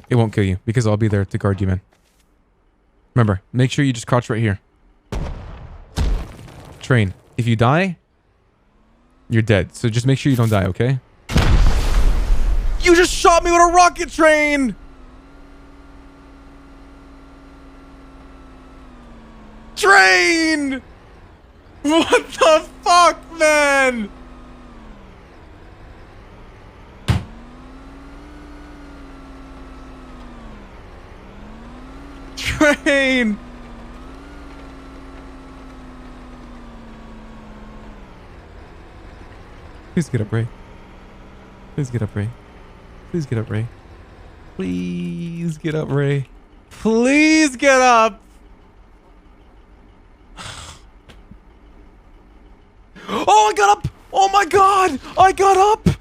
It won't kill you because I'll be there to guard you, man. Remember, make sure you just crouch right here. Train. If you die, you're dead. So just make sure you don't die, okay? You just shot me with a rocket train! Train! What the fuck, man? Train! Please get up, Ray. Please get up, Ray. Please get up, Ray. Please get up, Ray. Please get up! Oh, I got up! Oh my god! I got up!